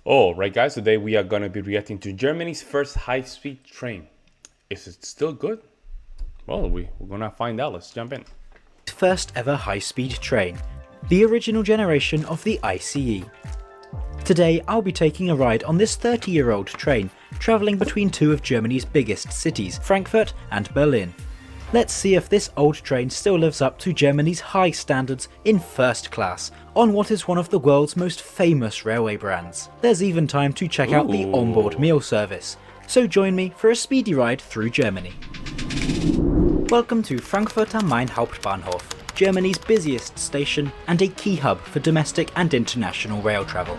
All right, guys, today we are going to be reacting to Germany's first high-speed train. Is it still good? Well, we're going to find out. Let's jump in. First ever high-speed train, the original generation of the ICE. Today I'll be taking a ride on this 30-year-old train, travelling between two of Germany's biggest cities, Frankfurt and Berlin. Let's see if this old train still lives up to Germany's high standards in first class, on what is one of the world's most famous railway brands. There's even time to check out the Onboard meal service, so join me for a speedy ride through Germany. Welcome to Frankfurt am Main Hauptbahnhof, Germany's busiest station and a key hub for domestic and international rail travel.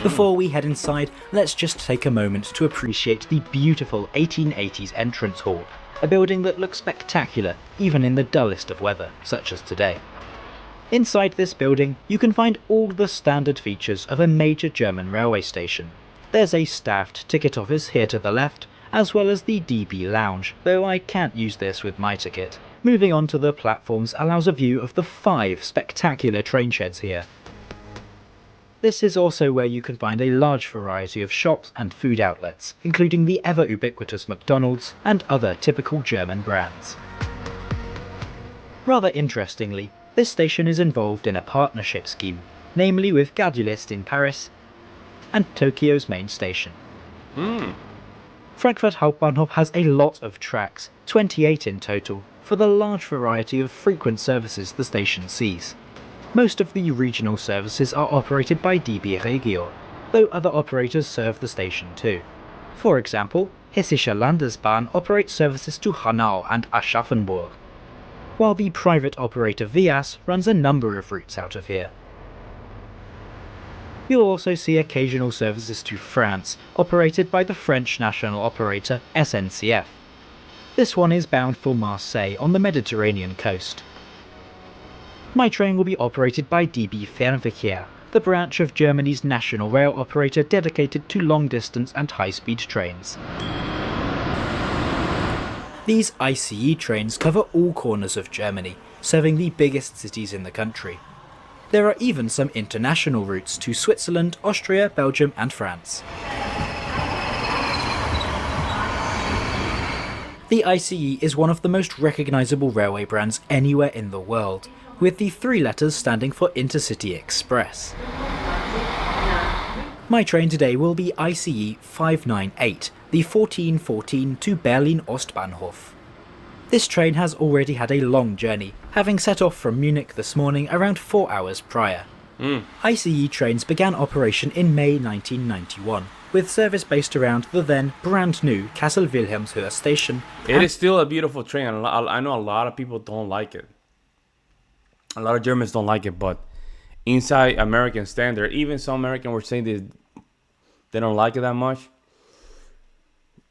Before we head inside, let's just take a moment to appreciate the beautiful 1880s entrance hall, a building that looks spectacular even in the dullest of weather, such as today. Inside this building, you can find all the standard features of a major German railway station. There's a staffed ticket office here to the left, as well as the DB lounge, though I can't use this with my ticket. Moving on to the platforms allows a view of the 5 spectacular train sheds here. This is also where you can find a large variety of shops and food outlets, including the ever ubiquitous McDonald's and other typical German brands. Rather interestingly, this station is involved in a partnership scheme, namely with Gare du Est in Paris and Tokyo's main station. Frankfurt Hauptbahnhof has a lot of tracks, 28 in total, for the large variety of frequent services the station sees. Most of the regional services are operated by DB Regio, though other operators serve the station too. For example, Hessische Landesbahn operates services to Hanau and Aschaffenburg, while the private operator Vias runs a number of routes out of here. You'll also see occasional services to France, operated by the French national operator SNCF. This one is bound for Marseille on the Mediterranean coast. My train will be operated by DB Fernverkehr, the branch of Germany's national rail operator dedicated to long-distance and high-speed trains. These ICE trains cover all corners of Germany, serving the biggest cities in the country. There are even some international routes to Switzerland, Austria, Belgium and France. The ICE is one of the most recognisable railway brands anywhere in the world, with the 3 letters standing for Intercity Express. My train today will be ICE 598, the 1414 to Berlin Ostbahnhof. This train has already had a long journey, having set off from Munich this morning around 4 hours prior. ICE trains began operation in May 1991, with service based around the then brand new Kassel Wilhelmshöhe station. It is still a beautiful train. I know a lot of people don't like it. A lot of Germans don't like it, but inside American standard, even some Americans were saying they don't like it that much.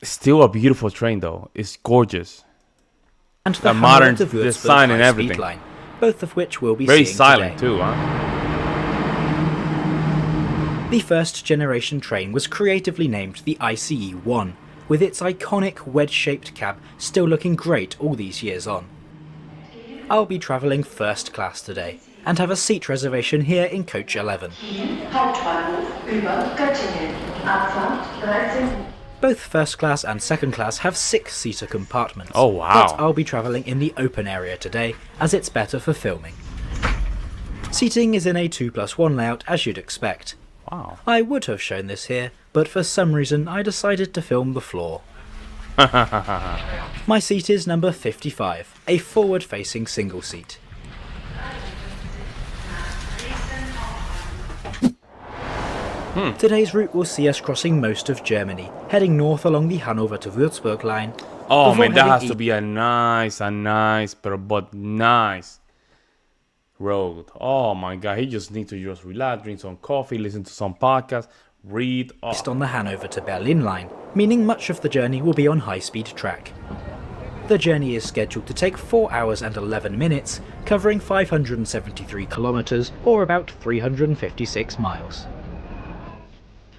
It's still a beautiful train, though. It's gorgeous. And the modern to Würzburg design and high-speed everything. line, both of which will be Very seeing silent today. too, huh? The first generation train was creatively named the ICE-1, with its iconic wedge-shaped cab still looking great all these years on. I'll be travelling first class today, and have a seat reservation here in coach 11. Hauptbahnhof über Göttingen. Abfahrt 13. Both first class and second class have 6-seater compartments. Oh, wow. But I'll be travelling in the open area today, as it's better for filming. Seating is in a 2+1 layout as you'd expect. Wow. I would have shown this here, but for some reason I decided to film the floor. My seat is number 55, a forward-facing single seat. Today's route will see us crossing most of Germany, heading north along the Hanover to Würzburg line. Oh before man, that heading has to be a nice road. Oh my god, he just needs to just relax, drink some coffee, listen to some podcasts, read. East on the Hanover to Berlin line, meaning much of the journey will be on high-speed track. The journey is scheduled to take 4 hours and 11 minutes, covering 573 kilometers or about 356 miles.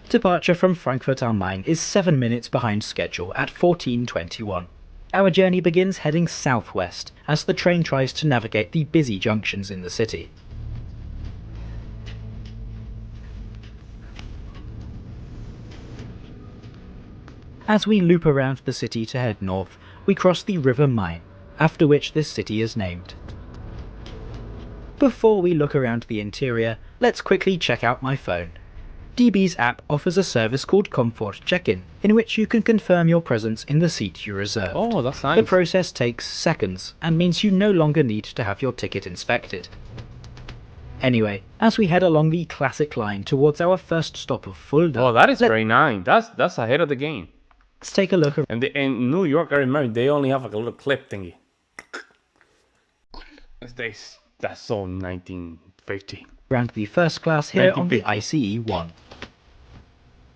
Departure from Frankfurt am Main is 7 minutes behind schedule at 14:21. Our journey begins heading southwest as the train tries to navigate the busy junctions in the city. As we loop around the city to head north, we cross the River Main, after which this city is named. Before we look around the interior, let's quickly check out my phone. DB's app offers a service called Comfort Check-in, in which you can confirm your presence in the seat you reserved. Oh, that's nice. The process takes seconds, and means you no longer need to have your ticket inspected. Anyway, as we head along the classic line towards our first stop of Fulda... Oh, that is very nice. That's ahead of the game. Let's take a look around. And in New York, I remember, they only have like a little clip thingy. That's so 1950. Around the first class here on the ICE 1.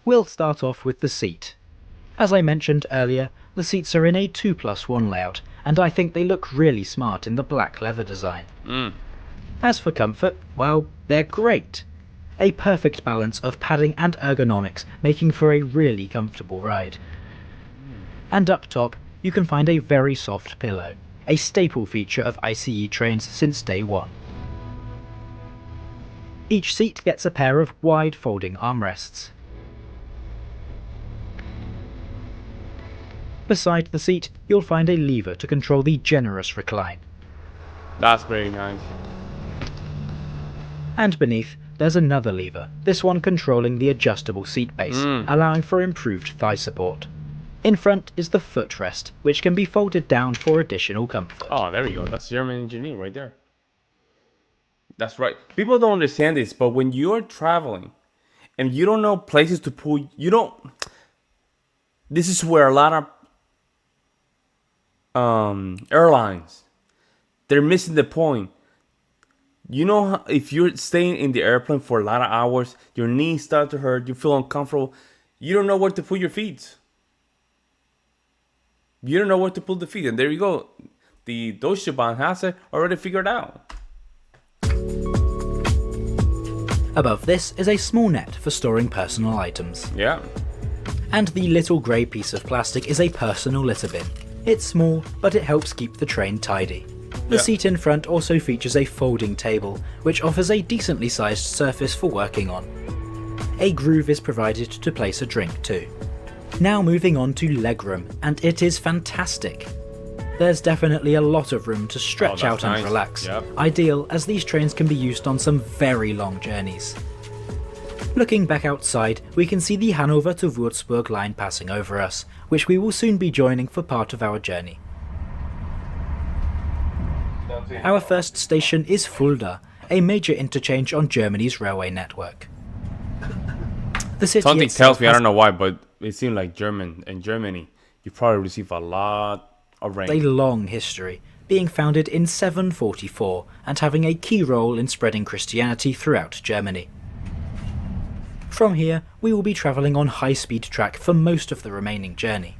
We'll start off with the seat. As I mentioned earlier, the seats are in a 2+1 layout, and I think they look really smart in the black leather design. As for comfort, well, they're great. A perfect balance of padding and ergonomics, making for a really comfortable ride. And up top, you can find a very soft pillow, a staple feature of ICE trains since day one. Each seat gets a pair of wide folding armrests. Beside the seat, you'll find a lever to control the generous recline. That's very nice. And beneath, there's another lever, this one controlling the adjustable seat base, allowing for improved thigh support. In front is the footrest, which can be folded down for additional comfort. Oh, there we go. That's German engineer right there. That's right. People don't understand this, but when you're traveling and you don't know places to pull, this is where a lot of airlines, they're missing the point. You know, if you're staying in the airplane for a lot of hours, your knees start to hurt, you feel uncomfortable, you don't know where to put your feet. You don't know where to put the feet, and there you go. The Deutsche Bahn has it already figured out. Above this is a small net for storing personal items. Yeah. And the little grey piece of plastic is a personal litter bin. It's small, but it helps keep the train tidy. The seat in front also features a folding table, which offers a decently sized surface for working on. A groove is provided to place a drink too. Now moving on to legroom, and it is fantastic. There's definitely a lot of room to stretch out and relax, ideal as these trains can be used on some very long journeys. Looking back outside, we can see the Hanover to Würzburg line passing over us, which we will soon be joining for part of our journey. Our first station is Fulda, a major interchange on Germany's railway network. The city Something tells me, I don't know why, but it seems like in Germany, you probably receive a lot of rain. A long history, being founded in 744 and having a key role in spreading Christianity throughout Germany. From here, we will be travelling on high-speed track for most of the remaining journey.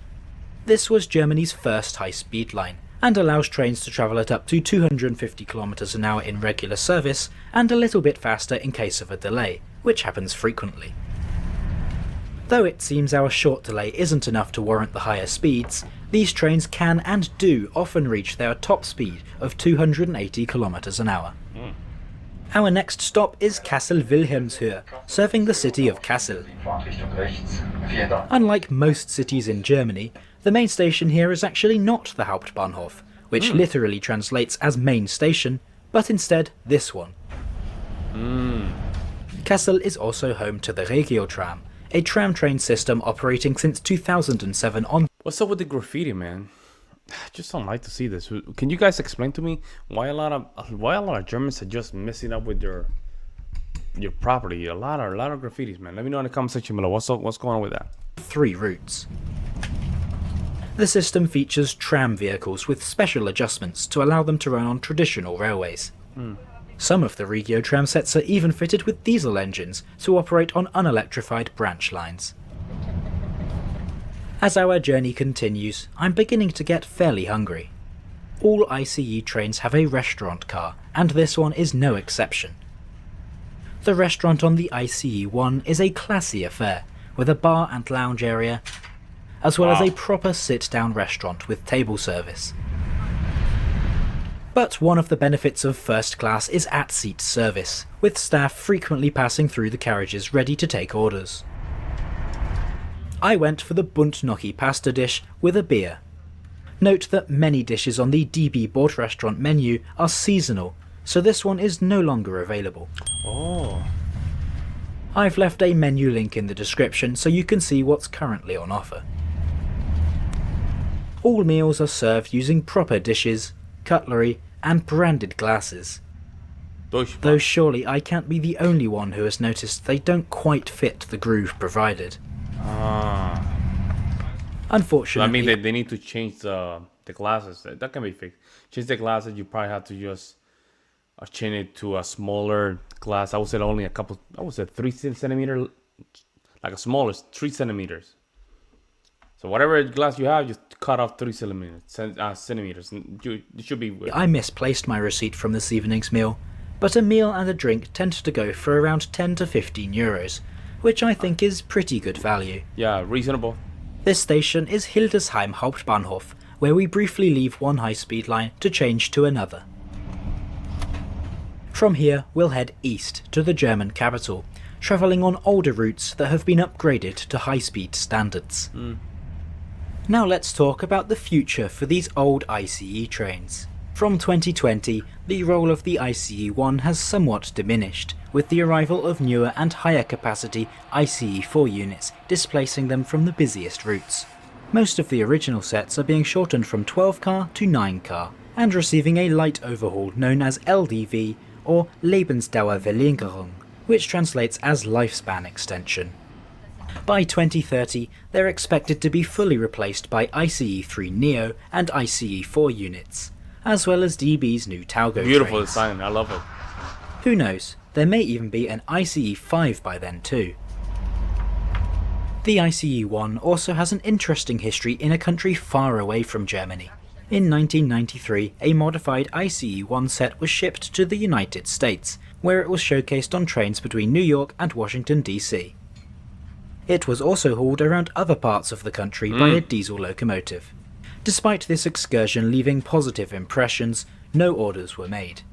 This was Germany's first high-speed line, and allows trains to travel at up to 250 km an hour in regular service, and a little bit faster in case of a delay, which happens frequently. Though it seems our short delay isn't enough to warrant the higher speeds, these trains can and do often reach their top speed of 280 km an hour. Our next stop is Kassel-Wilhelmshöhe, serving the city of Kassel. Unlike most cities in Germany, the main station here is actually not the Hauptbahnhof, which literally translates as main station, but instead this one. Kassel is also home to the Regio Tram, a tram train system operating since 2007 on... What's up with the graffiti, man? I just don't like to see this. Can you guys explain to me why a lot of Germans are just messing up with your property? A lot of graffitis, man. Let me know in the comment section below. What's going on with that? 3 routes. The system features tram vehicles with special adjustments to allow them to run on traditional railways. Some of the Regio tram sets are even fitted with diesel engines to operate on unelectrified branch lines. As our journey continues, I'm beginning to get fairly hungry. All ICE trains have a restaurant car, and this one is no exception. The restaurant on the ICE 1 is a classy affair, with a bar and lounge area, as well as a proper sit-down restaurant with table service. But one of the benefits of first class is at-seat service, with staff frequently passing through the carriages ready to take orders. I went for the Buntnoki pasta dish with a beer. Note that many dishes on the DB Board restaurant menu are seasonal, so this one is no longer available. Oh. I've left a menu link in the description so you can see what's currently on offer. All meals are served using proper dishes, cutlery, and branded glasses. Though surely I can't be the only one who has noticed they don't quite fit the groove provided. Unfortunately, I mean, they need to change the glasses. That can be fixed. Change the glasses. You probably have to just change it to a smaller glass. I would say only a couple. I would say 3 centimeter, like a smallest 3 centimeters. So whatever glass you have, just cut off 3 centimeters. It should be. I misplaced my receipt from this evening's meal, but a meal and a drink tend to go for around 10 to 15 euros, which I think is pretty good value. Yeah, reasonable. This station is Hildesheim Hauptbahnhof, where we briefly leave one high-speed line to change to another. From here, we'll head east to the German capital, travelling on older routes that have been upgraded to high-speed standards. Now let's talk about the future for these old ICE trains. From 2020, the role of the ICE-1 has somewhat diminished, with the arrival of newer and higher capacity ICE-4 units displacing them from the busiest routes. Most of the original sets are being shortened from 12 car to 9 car, and receiving a light overhaul known as LDV or Lebensdauerverlängerung, which translates as lifespan extension. By 2030, they're expected to be fully replaced by ICE-3 Neo and ICE-4 units, as well as DB's new Talgo Beautiful trains. design, I love it. Who knows, there may even be an ICE-5 by then too. The ICE-1 also has an interesting history in a country far away from Germany. In 1993, a modified ICE-1 set was shipped to the United States, where it was showcased on trains between New York and Washington DC. It was also hauled around other parts of the country by a diesel locomotive. Despite this excursion leaving positive impressions, no orders were made.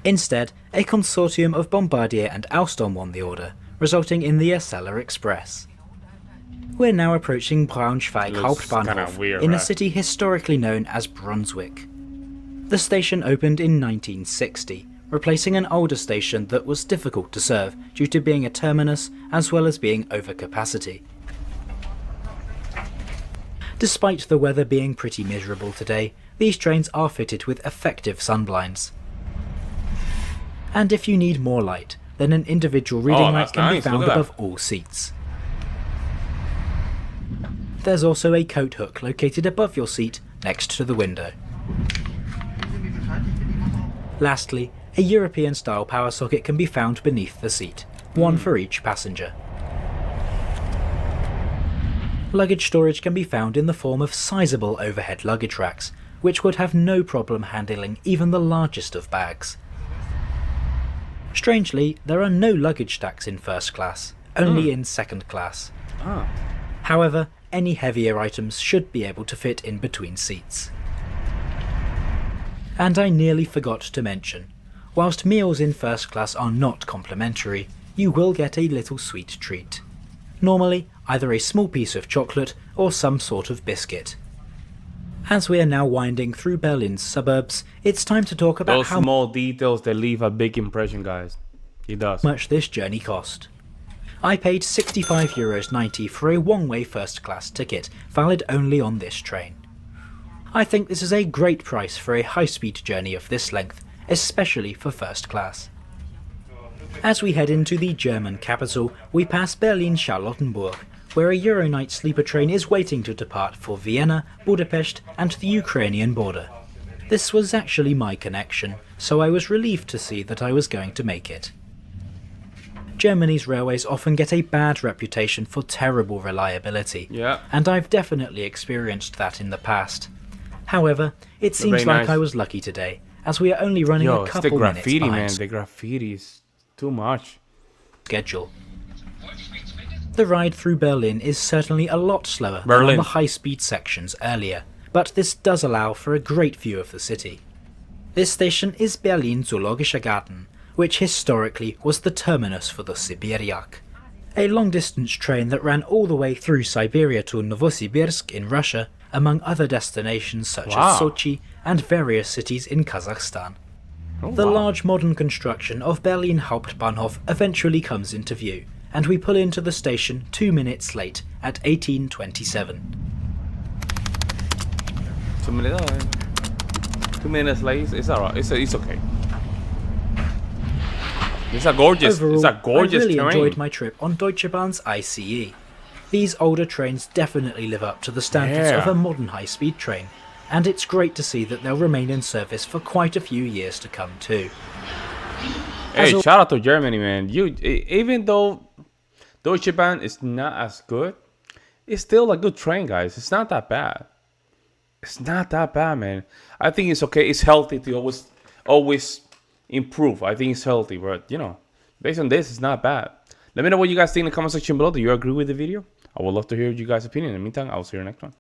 Instead, a consortium of Bombardier and Alstom won the order, resulting in the Acela Express. We're now approaching Braunschweig Looks kinda Hauptbahnhof, weird, in a right? city historically known as Brunswick. The station opened in 1960, replacing an older station that was difficult to serve due to being a terminus as well as being overcapacity. Despite the weather being pretty miserable today, these trains are fitted with effective sunblinds. And if you need more light, then an individual reading light that's can be nice, found look at that. above all seats. There's also a coat hook located above your seat next to the window. Lastly, a European-style power socket can be found beneath the seat, one for each passenger. Luggage storage can be found in the form of sizable overhead luggage racks, which would have no problem handling even the largest of bags. Strangely, there are no luggage stacks in first class, only in second class. However, any heavier items should be able to fit in between seats. And I nearly forgot to mention, whilst meals in first class are not complimentary, you will get a little sweet treat. Normally, either a small piece of chocolate or some sort of biscuit. As we are now winding through Berlin's suburbs, it's time to talk about Those how small details, they leave a big impression, guys. It does. much this journey cost. I paid €65.90 for a one-way first-class ticket, valid only on this train. I think this is a great price for a high-speed journey of this length, especially for first class. As we head into the German capital, we pass Berlin-Charlottenburg, where a Euronight sleeper train is waiting to depart for Vienna, Budapest and the Ukrainian border. This was actually my connection, so I was relieved to see that I was going to make it. Germany's railways often get a bad reputation for terrible reliability, Yeah. and I've definitely experienced that in the past. However, it seems very like nice. I was lucky today, as we are only running Yo, a it's the couple minutes graffiti, man. behind The graffiti is too much. schedule. The ride through Berlin is certainly a lot slower than Berlin. on the high-speed sections earlier, but this does allow for a great view of the city. This station is Berlin Zoologischer Garten, which historically was the terminus for the Siberiak. a long-distance train that ran all the way through Siberia to Novosibirsk in Russia, among other destinations such as Sochi and various cities in Kazakhstan. The large modern construction of Berlin Hauptbahnhof eventually comes into view, and we pull into the station 2 minutes late at 18:27. 2 minutes, 2 minutes late. It's alright. It's okay. Overall, It's a gorgeous I really train. enjoyed my trip on Deutsche Bahn's ICE. These older trains definitely live up to the standards of a modern high-speed train, and it's great to see that they'll remain in service for quite a few years to come too. Hey, shout out to Germany, man. Even though Deutsche Bahn is not as good, it's still a good train, guys. It's not that bad. It's not that bad, man. I think it's okay. It's healthy to always improve. I think it's healthy, but based on this, it's not bad. Let me know what you guys think in the comment section below. Do you agree with the video? I would love to hear you guys' opinion. In the meantime, I'll see you in the next one.